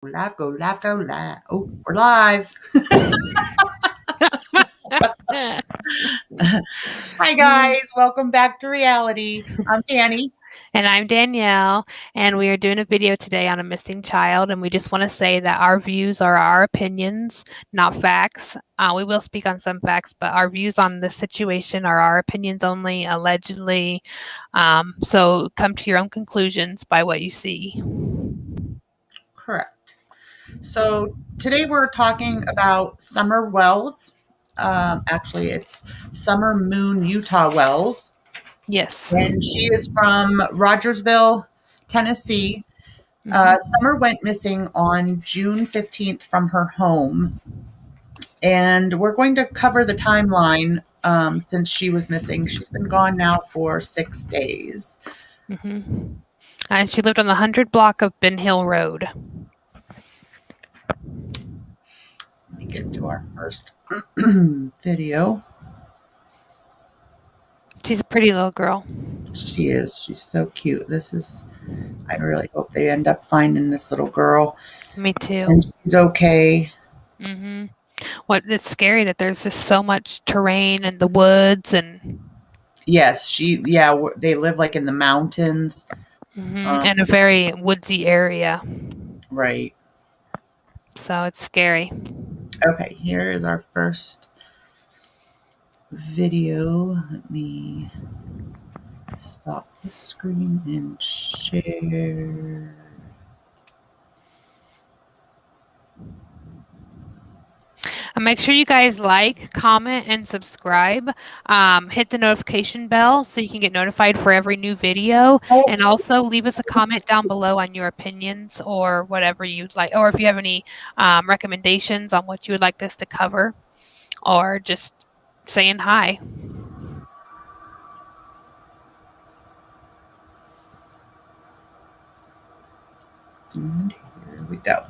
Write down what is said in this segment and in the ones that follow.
Live, go live, go live. Oh, we're live. Hi, guys. Welcome back to reality. I'm Danny. And I'm Danielle, and we are doing a video today on a missing child, and we just want to say that our views are our opinions, not facts. We will speak on some facts, but our views on this situation are our opinions only, allegedly. So come to your own conclusions by what you see. Correct. So today we're talking about Summer Wells. Actually, it's Summer Moon Utah Wells. Yes. And she is from Rogersville, Tennessee. Summer went missing on June 15th from her home. And we're going to cover the timeline since she was missing. She's been gone now for 6 days. And she lived on the 100 block of Ben Hill Road. Let me get to our first video. She's a pretty little girl. She is. She's so cute. I really hope they end up finding this little girl. Me too. And she's okay. It's scary that there's just so much terrain and the woods and. Yes, they live like in the mountains. In a very woodsy area. Right. So it's scary. Okay, here is our first video. Let me stop the screen and share. And make sure you guys like, comment, and subscribe. Hit the notification bell so you can get notified for every new video. And also leave us a comment down below on your opinions or whatever you'd like, or if you have any recommendations on what you would like us to cover, or just saying hi. And here we go.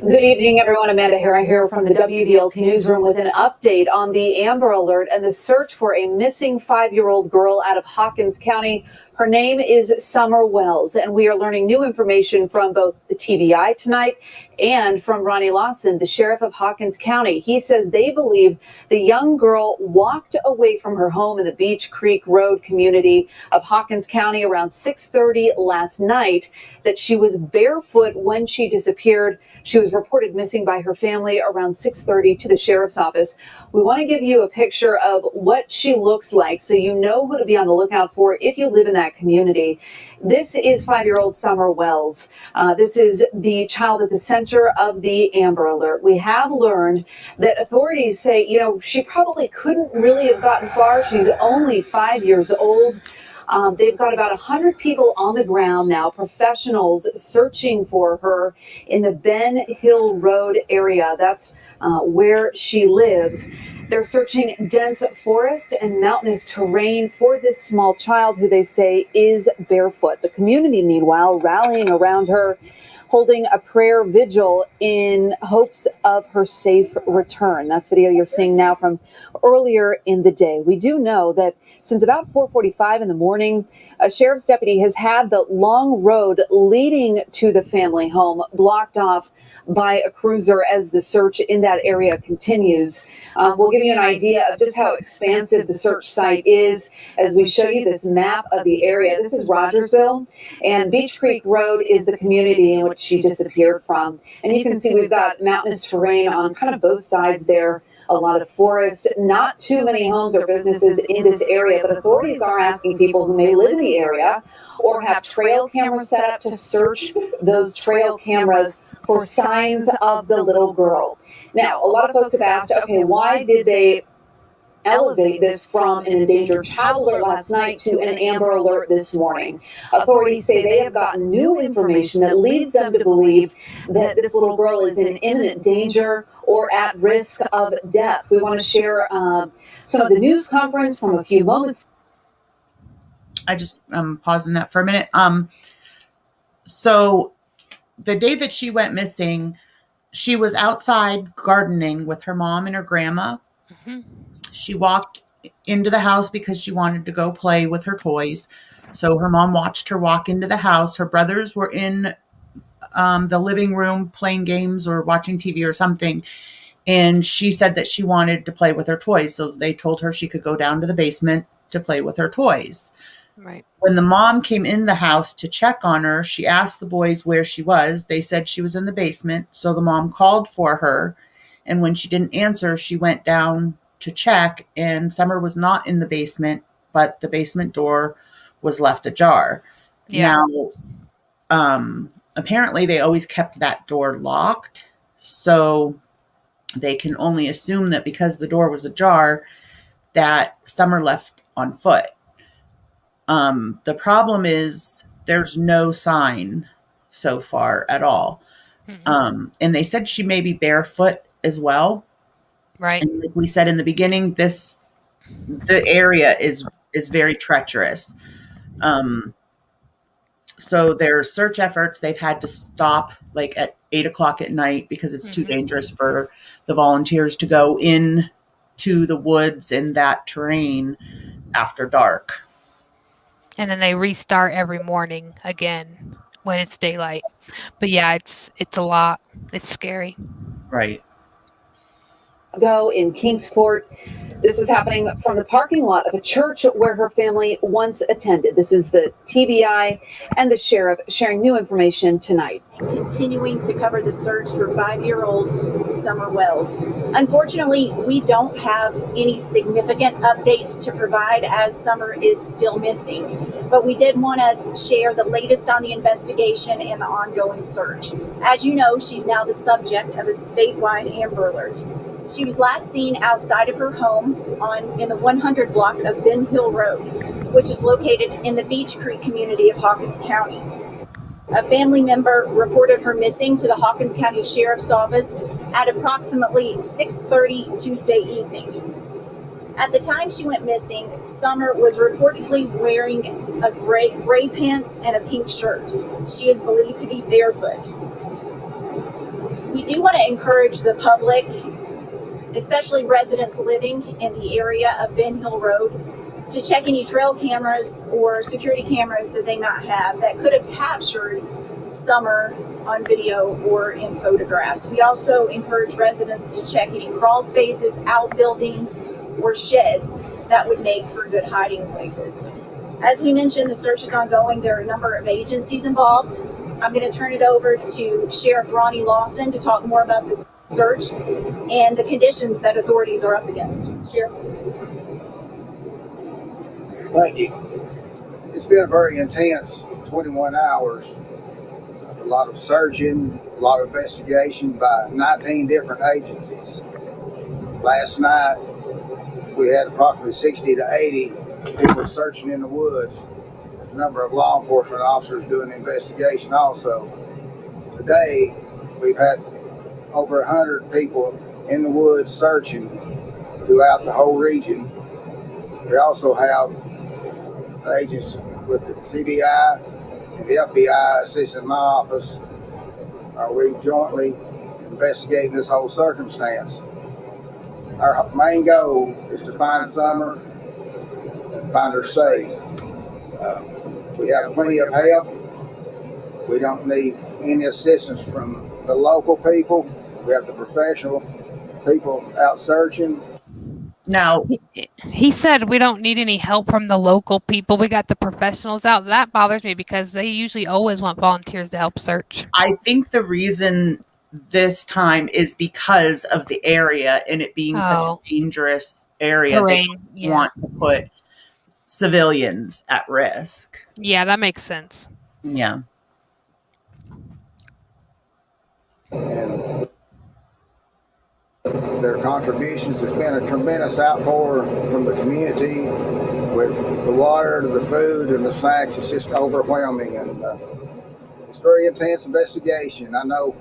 Good evening, everyone. Amanda Hara here from the WVLT newsroom with an update on the Amber Alert and the search for a missing 5-year-old girl out of Hawkins County. Her name is Summer Wells, and we are learning new information from both the TBI tonight and from Ronnie Lawson, the sheriff of Hawkins County. He says they believe the young girl walked away from her home in the Beach Creek Road community of Hawkins County around 6:30 last night, that she was barefoot when she disappeared. She was reported missing by her family around 6:30 to the sheriff's office. We want to give you a picture of what she looks like so you know who to be on the lookout for if you live in that community. This is 5-year-old Summer Wells. This is the child at the center of the Amber Alert. We have learned that authorities say, she probably couldn't really have gotten far. She's only 5 years old. They've got about 100 people on the ground now, professionals searching for her in the Ben Hill Road area. That's where she lives. They're searching dense forest and mountainous terrain for this small child who they say is barefoot. The community, meanwhile, rallying around her, holding a prayer vigil in hopes of her safe return. That's video you're seeing now from earlier in the day. We do know that since about 4:45 in the morning, a sheriff's deputy has had the long road leading to the family home blocked off by a cruiser as the search in that area continues. We'll give you an idea of just how expansive the search site is as we show you this map of the area. This is Rogersville, and Beach Creek Road is the community in which she disappeared from. And you can see we've got mountainous terrain on kind of both sides there. A lot of forest, not too many homes or businesses in this area, but authorities are asking people who may live in the area or have trail cameras set up to search those trail cameras for signs of the little girl. Now, a lot of folks have asked, okay, why did they elevate this from an endangered child alert last night to an Amber Alert this morning? Authorities say they have gotten new information that leads them to believe that this little girl is in imminent danger or at risk of death. We want to share some of the news conference from a few moments. I just pausing that for a minute. So the day that she went missing, she was outside gardening with her mom and her grandma. She walked into the house because she wanted to go play with her toys. So her mom watched her walk into the house. Her brothers were in the living room playing games or watching TV or something. And she said that she wanted to play with her toys. So they told her she could go down to the basement to play with her toys. Right. When the mom came in the house to check on her, she asked the boys where she was. They said she was in the basement. So the mom called for her. And when she didn't answer, she went down to check. And Summer was not in the basement, but the basement door was left ajar. Yeah. Now, apparently they always kept that door locked. So they can only assume that because the door was ajar, that Summer left on foot. The problem is there's no sign so far at all. And they said she may be barefoot as well. Right. And like we said in the beginning, the area is very treacherous. So their search efforts, they've had to stop like at 8 o'clock at night because it's too dangerous for the volunteers to go in to the woods in that terrain after dark. And then they restart every morning again when it's daylight. But yeah, it's a lot. It's scary. Right. Ago in Kingsport. This is happening from the parking lot of a church where her family once attended. This is the TBI and the sheriff sharing new information tonight. Continuing to cover the search for 5-year-old Summer Wells. Unfortunately, we don't have any significant updates to provide as Summer is still missing, but we did want to share the latest on the investigation and the ongoing search. As you know, she's now the subject of a statewide Amber Alert. She was last seen outside of her home in the 100 block of Ben Hill Road, which is located in the Beach Creek community of Hawkins County. A family member reported her missing to the Hawkins County Sheriff's Office at approximately 6:30 Tuesday evening. At the time she went missing, Summer was reportedly wearing a gray pants and a pink shirt. She is believed to be barefoot. We do want to encourage the public, especially residents living in the area of Ben Hill Road, to check any trail cameras or security cameras that they might have that could have captured Summer on video or in photographs. We also encourage residents to check any crawl spaces, outbuildings, or sheds that would make for good hiding places. As we mentioned, the search is ongoing. There are a number of agencies involved. I'm going to turn it over to Sheriff Ronnie Lawson to talk more about this search and the conditions that authorities are up against. Sheriff. Thank you. It's been a very intense 21 hours. A lot of searching, a lot of investigation by 19 different agencies. Last night, we had approximately 60 to 80 people searching in the woods. A number of law enforcement officers doing the investigation also. Today, we've had over 100 people in the woods searching throughout the whole region. We also have agents with the TBI and the FBI assisting my office. We jointly investigating this whole circumstance. Our main goal is to find Summer and find her safe. We have plenty of help. We don't need any assistance from the local people. We have the professional people out searching. Now, He said we don't need any help from the local people. We got the professionals out. That bothers me because they usually always want volunteers to help search. I think the reason this time is because of the area and it being such a dangerous area. Terrain, They want to put civilians at risk. Yeah, that makes sense. Yeah. And their contributions has been a tremendous outpour from the community with the water, the food, and the snacks. It's just overwhelming, and it's very intense investigation. I know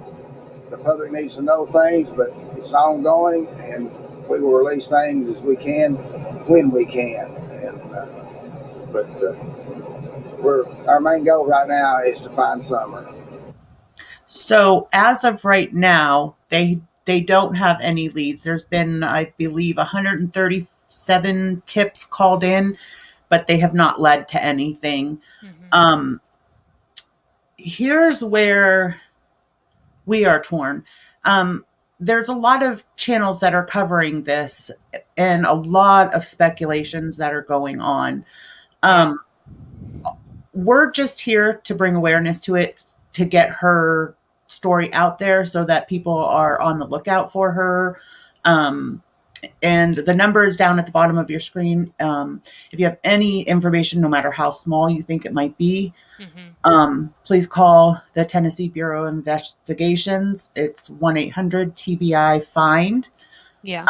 the public needs to know things, but it's ongoing, and we will release things as we can when we can. But our main goal right now is to find Summer. So as of right now, they don't have any leads. There's been, I believe, 136 7 tips called in, but they have not led to anything. Here's where we are torn. There's a lot of channels that are covering this and a lot of speculations that are going on. We're just here to bring awareness to it, to get her story out there so that people are on the lookout for her. And the number is down at the bottom of your screen. If you have any information, no matter how small you think it might be, please call the Tennessee Bureau of Investigations. It's 1-800-TBI-FIND. Yeah.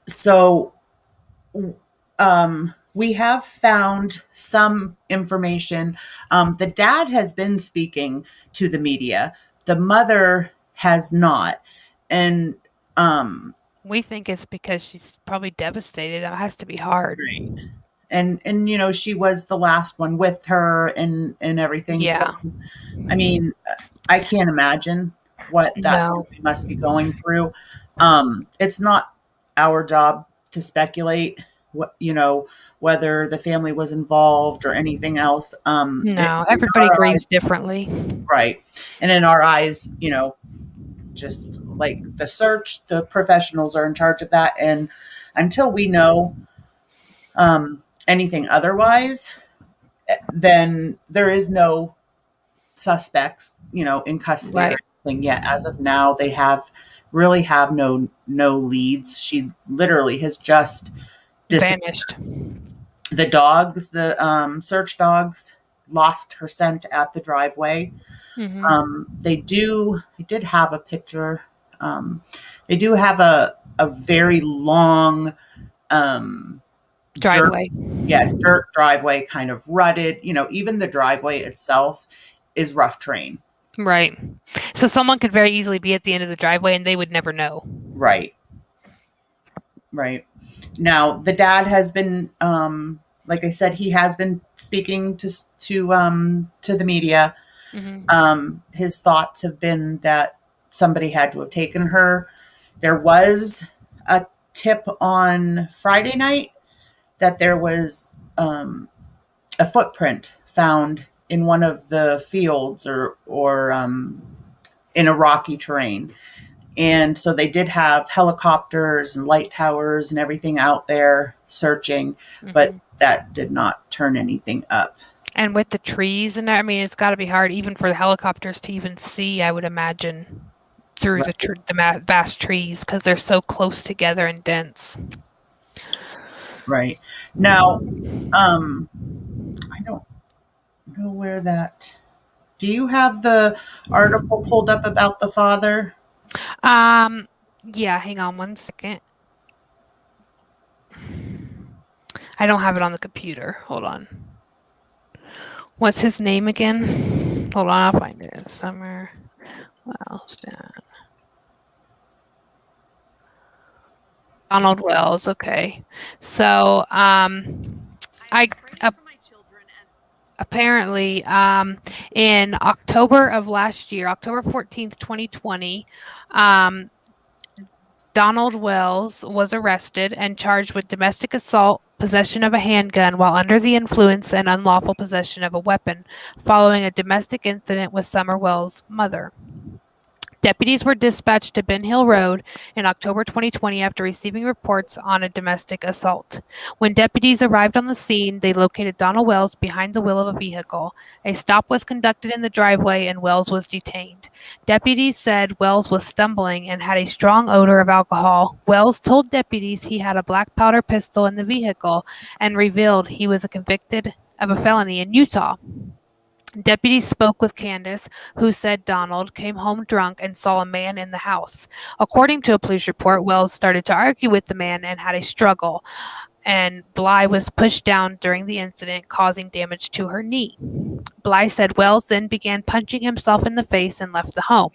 So we have found some information. The dad has been speaking to the media. The mother has not. And we think it's because she's probably devastated. It has to be hard. Right. And you know, she was the last one with her and everything. Yeah. So, I mean, I can't imagine what that family must be going through. It's not our job to speculate what, you know, whether the family was involved or anything else. No, everybody grieves differently. Right. And in our eyes, you know, just like the search, the professionals are in charge of that. And until we know anything otherwise, then there is no suspects, you know, in custody or anything yet. As of now, they really have no leads. She literally has just vanished. The dogs, the search dogs, lost her scent at the driveway. They did have a picture. They do have a very long driveway. Dirt driveway, kind of rutted. You know, even the driveway itself is rough terrain. Right. So someone could very easily be at the end of the driveway and they would never know. Right. Now, the dad has been, like I said, he has been speaking to the media. His thoughts have been that somebody had to have taken her. There was a tip on Friday night that there was a footprint found in one of the fields or in a rocky terrain. And so they did have helicopters and light towers and everything out there searching, but that did not turn anything up. And with the trees and I mean, it's got to be hard even for the helicopters to even see, I would imagine, through the vast trees because they're so close together and dense. Right. Now, I don't know where that... Do you have the article pulled up about the father? Yeah, hang on one second. I don't have it on the computer. Hold on. What's his name again? Hold on, I'll find it. Summer Wells. Donald Wells. Okay. So, apparently, in October of last year, October 14th, 2020, Donald Wells was arrested and charged with domestic assault, possession of a handgun while under the influence, and unlawful possession of a weapon following a domestic incident with Summer Wells' mother. Deputies were dispatched to Ben Hill Road in October 2020 after receiving reports on a domestic assault. When deputies arrived on the scene, they located Donald Wells behind the wheel of a vehicle. A stop was conducted in the driveway and Wells was detained. Deputies said Wells was stumbling and had a strong odor of alcohol. Wells told deputies he had a black powder pistol in the vehicle and revealed he was convicted of a felony in Utah. Deputies spoke with Candace, who said Donald came home drunk and saw a man in the house. According to a police report, Wells started to argue with the man and had a struggle, and Bly was pushed down during the incident, causing damage to her knee. Bly said Wells then began punching himself in the face and left the home.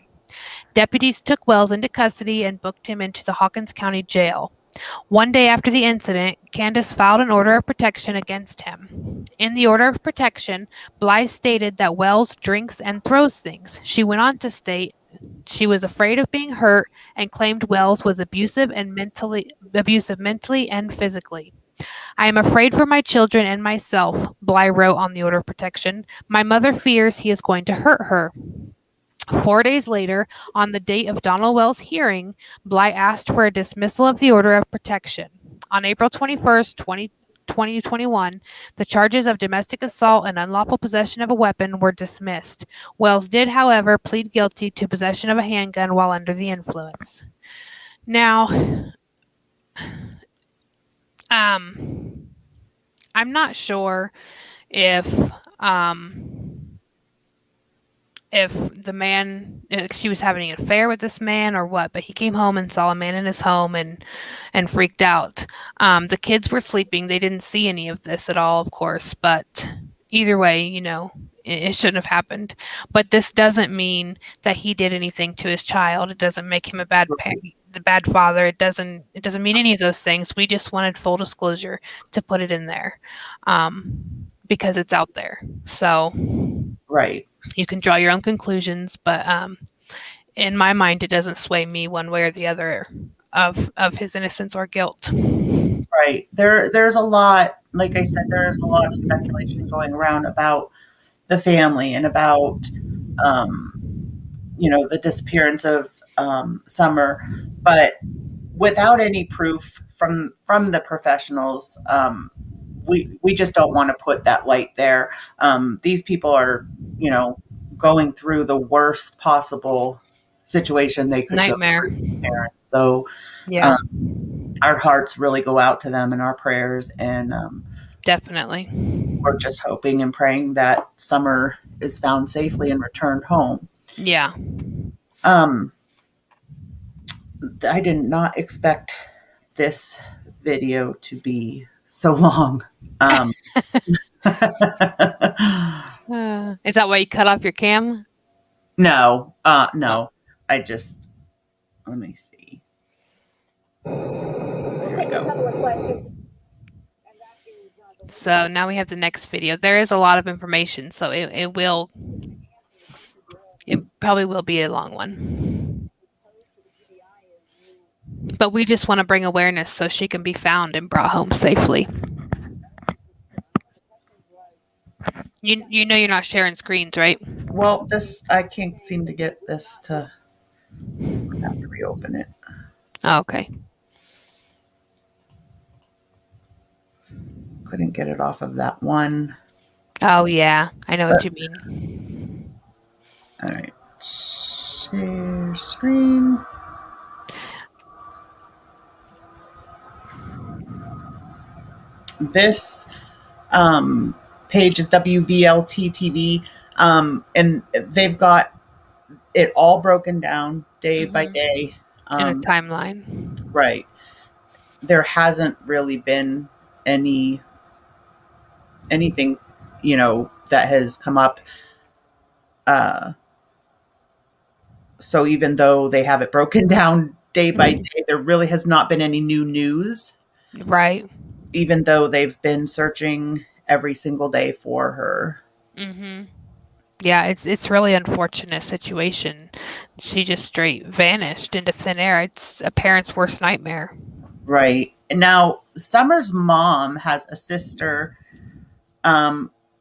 Deputies took Wells into custody and booked him into the Hawkins County Jail. One day after the incident, Candace filed an order of protection against him. In the order of protection, Bly stated that Wells drinks and throws things. She went on to state She was afraid of being hurt and claimed Wells was abusive mentally and physically. I am afraid for my children and myself, Bly wrote on the order of protection. My mother fears he is going to hurt her. 4 days later, on the date of Donald Wells' hearing, Bly asked for a dismissal of the order of protection. On April 21st, 2021, the charges of domestic assault and unlawful possession of a weapon were dismissed. Wells did, however, plead guilty to possession of a handgun while under the influence. Now, I'm not sure if the man, if she was having an affair with this man or what, but he came home and saw a man in his home and freaked out. The kids were sleeping. They didn't see any of this at all, of course, but either way, it shouldn't have happened. But this doesn't mean that he did anything to his child. It doesn't make him a bad parent, the bad father. It doesn't mean any of those things. We just wanted full disclosure to put it in there, because it's out there. So Right. you can draw your own conclusions, but in my mind, it doesn't sway me one way or the other of his innocence or guilt. Right. There's a lot, like I said, there's a lot of speculation going around about the family and about, the disappearance of Summer, but without any proof from the professionals, we just don't want to put that light there. These people are, going through the worst possible situation they could Nightmare. go through as parents. So Yeah, our hearts really go out to them and our prayers, and definitely. we're just hoping and praying that Summer is found safely and returned home. Yeah. I did not expect this video to be so long. Is that why you cut off your cam? No. I just, let me see. There we go. So now we have the next video. There is a lot of information, so it probably will be a long one. But we just want to bring awareness so she can be found and brought home safely. You know you're not sharing screens, right? Well, I can't seem to get this to, I have to reopen it. Oh, okay. Couldn't get it off of that one. Oh, yeah. I know what you mean. All right. Share screen. This page is WVLT TV, and they've got it all broken down day by day. In a timeline. Right. There hasn't really been anything, that has come up. So even though they have it broken down day by day, there really has not been any new news. Right. Even though they've been searching every single day for her. Mm-hmm. Yeah, it's really unfortunate situation. She just straight vanished into thin air. It's a parent's worst nightmare. Right. Now, Summer's mom has a sister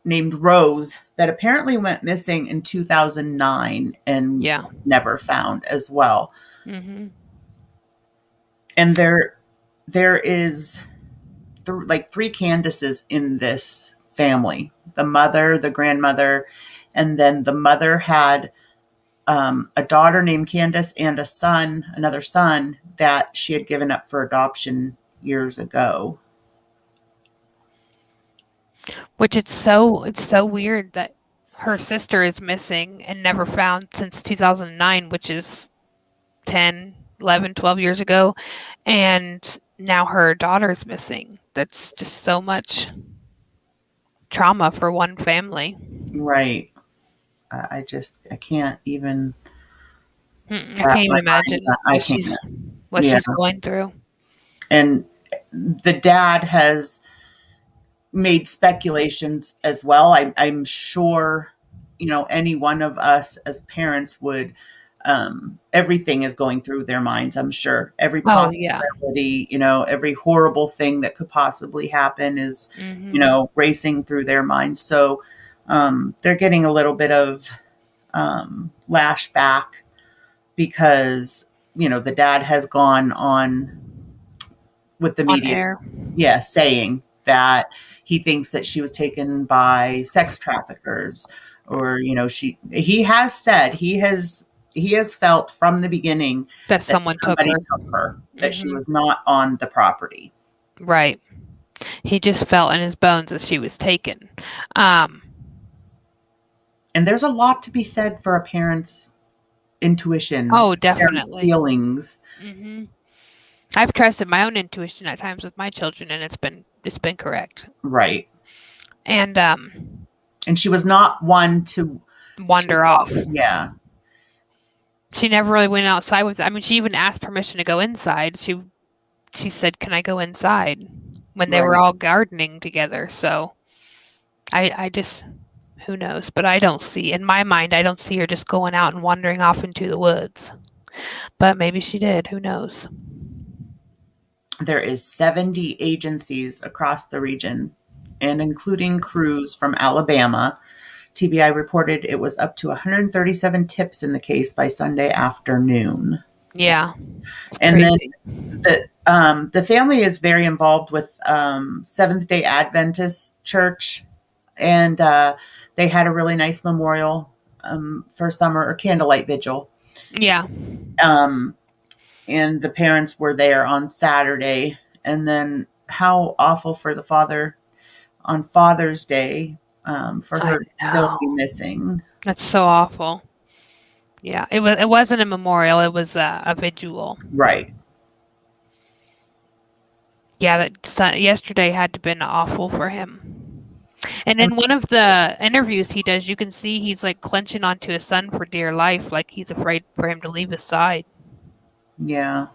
named Rose that apparently went missing in 2009 and never found as well. Mm-hmm. And there is three Candaces in this family: the mother, the grandmother, and then the mother had a daughter named Candace and another son that she had given up for adoption years ago. Which it's so weird that her sister is missing and never found since 2009, which is 10, 11, 12 years ago. And now her daughter's missing. That's just so much trauma for one family. Right. I can't even. I can't even imagine what she's going through. And the dad has made speculations as well. I'm sure, any one of us as parents would everything is going through their minds, I'm sure. Every Oh, yeah. possibility, every horrible thing that could possibly happen is, racing through their minds. So they're getting a little bit of lash back because, the dad has gone on with the On media, air. saying that he thinks that she was taken by sex traffickers, or he has said he has felt from the beginning That someone took somebody her. took her, that she Mhm. was not on the property. Right. He just felt in his bones that she was taken. Um, And there's a lot to be said for a parent's intuition, oh, parent's definitely. feelings. hmm I've trusted my own intuition at times with my children, and it's been correct. Right. And And she was not one to wander off. Yeah. She never really went outside with. I mean, she even asked permission to go inside. She said, "Can I go inside?" When they were Right. all gardening together. So, I just, who knows? But I don't see, in my mind, I don't see her just going out and wandering off into the woods. But maybe she did. Who knows? There is 70 agencies across the region, and including crews from Alabama. TBI reported it was up to 137 tips in the case by Sunday afternoon. Yeah. It's And crazy. then the family is very involved with Seventh-day Adventist Church, and they had a really nice memorial for summer, or candlelight vigil. Yeah. And the parents were there on Saturday. And then how awful for the father on Father's Day, for her to still be missing. That's so awful. Yeah, it wasn't a memorial, it was a vigil. Right. Yeah, yesterday had to been awful for him. And in one of the interviews he does, you can see he's like clenching onto his son for dear life, like he's afraid for him to leave his side. Yeah.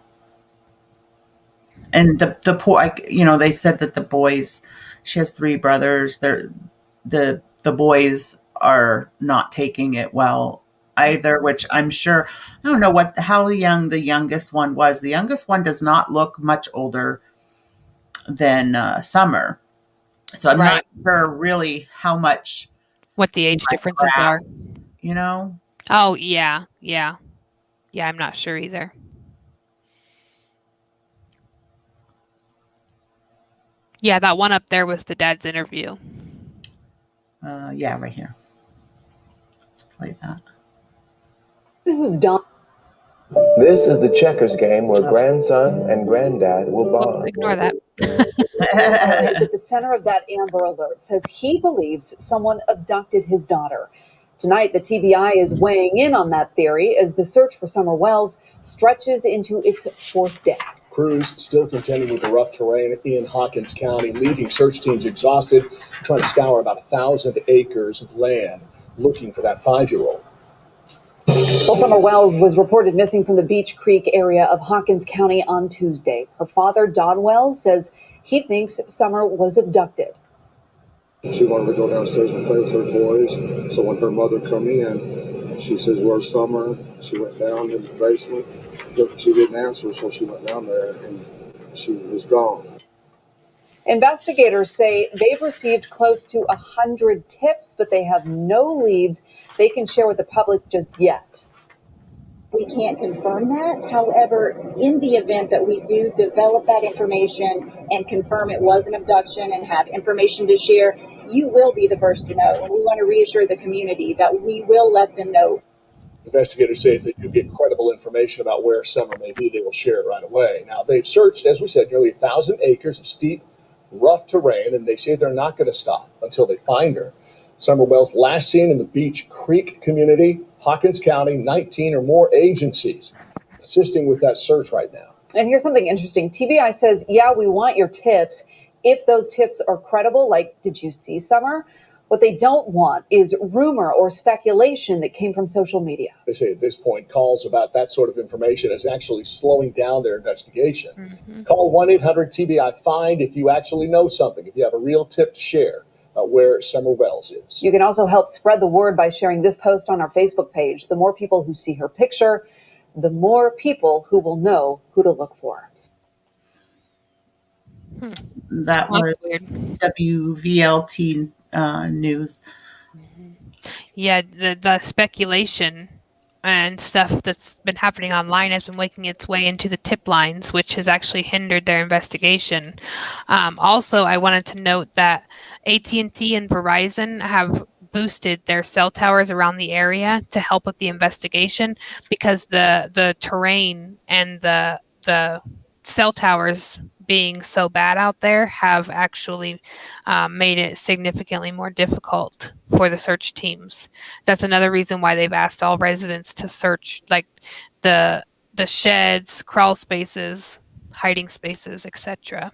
And the poor, they said that the boys, she has 3 brothers. The boys are not taking it well either, which I'm sure, I don't know how young the youngest one was. The youngest one does not look much older than Summer. So I'm not sure really how much, what the age differences are. Oh, yeah. Yeah, I'm not sure either. Yeah, that one up there was the dad's interview. Yeah, right here. Let's play that. Who's done? This is the checkers game where grandson and granddad will bond. Ignore that. Is at the center of that Amber Alert, says he believes someone abducted his daughter. Tonight, the TBI is weighing in on that theory as the search for Summer Wells stretches into its 4th day. Crews still contending with the rough terrain in Hawkins County, leaving search teams exhausted, trying to scour about 1,000 acres of land looking for that 5-year-old. Well, Summer Wells was reported missing from the Beach Creek area of Hawkins County on Tuesday. Her father, Don Wells, says he thinks Summer was abducted. She wanted to go downstairs and play with her boys. So when her mother come in, she says, "Where's Summer?" She went down in the basement. She didn't answer, so she went down there and she was gone. Investigators say they've received close to 100 tips, but they have no leads they can share with the public just yet. We can't confirm that. However, in the event that we do develop that information and confirm it was an abduction and have information to share, you will be the first to know. And we want to reassure the community that we will let them know. Investigators say if they do get credible information about where Summer may be, they will share it right away. Now, they've searched, as we said, nearly 1,000 acres of steep, rough terrain, and they say they're not going to stop until they find her. Summer Wells last seen in the Beach Creek community, Hawkins County, 19 or more agencies assisting with that search right now. And here's something interesting. TBI says, yeah, we want your tips if those tips are credible, like, did you see Summer? What they don't want is rumor or speculation that came from social media. They say at this point, calls about that sort of information is actually slowing down their investigation. Call 1-800-TBI-FIND if you actually know something, if you have a real tip to share about out where Summer Wells is. You can also help spread the word by sharing this post on our Facebook page. The more people who see her picture, the more people who will know who to look for. That That's was weird. WVLT news. Yeah, the speculation and stuff that's been happening online has been making its way into the tip lines, which has actually hindered their investigation. Also, I wanted to note that AT&T and Verizon have boosted their cell towers around the area to help with the investigation, because the terrain and the cell towers being so bad out there have actually made it significantly more difficult for the search teams. That's another reason why they've asked all residents to search like the sheds, crawl spaces, hiding spaces, etc.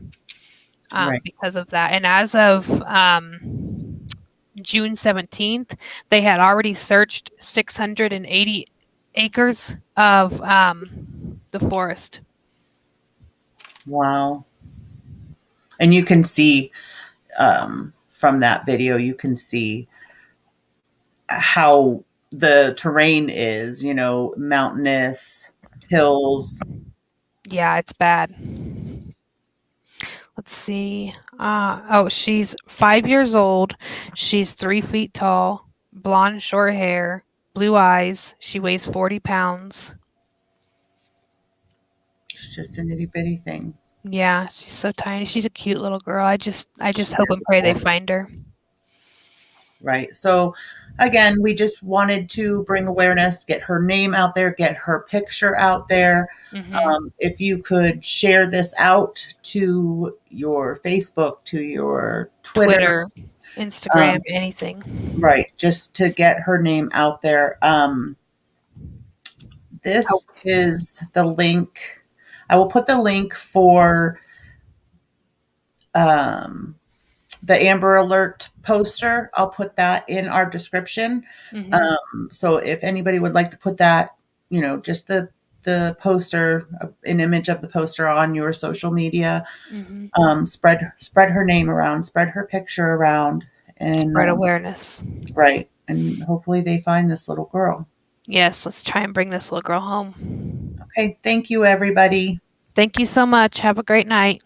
Right. Because of that. And as of June 17th, they had already searched 680 acres of the forest. Wow. And you can see from that video, you can see how the terrain is, mountainous, hills. Yeah, it's bad. Let's see. She's 5 years old. She's 3 feet tall, blonde, short hair, blue eyes. She weighs 40 pounds. It's just an itty bitty thing. Yeah, she's so tiny. She's a cute little girl. I just hope and pray they find her. Right. So again, we just wanted to bring awareness, get her name out there, get her picture out there. If you could share this out to your Facebook, to your Twitter, Instagram, anything. right, just to get her name out there. This is the link. I will put the link for the Amber Alert poster. I'll put that in our description. So if anybody would like to put that, just the poster, an image of the poster on your social media, spread her name around, spread her picture around, and Spread awareness. right. And hopefully they find this little girl. Yes, let's try and bring this little girl home. Okay. Thank you, everybody. Thank you so much. Have a great night.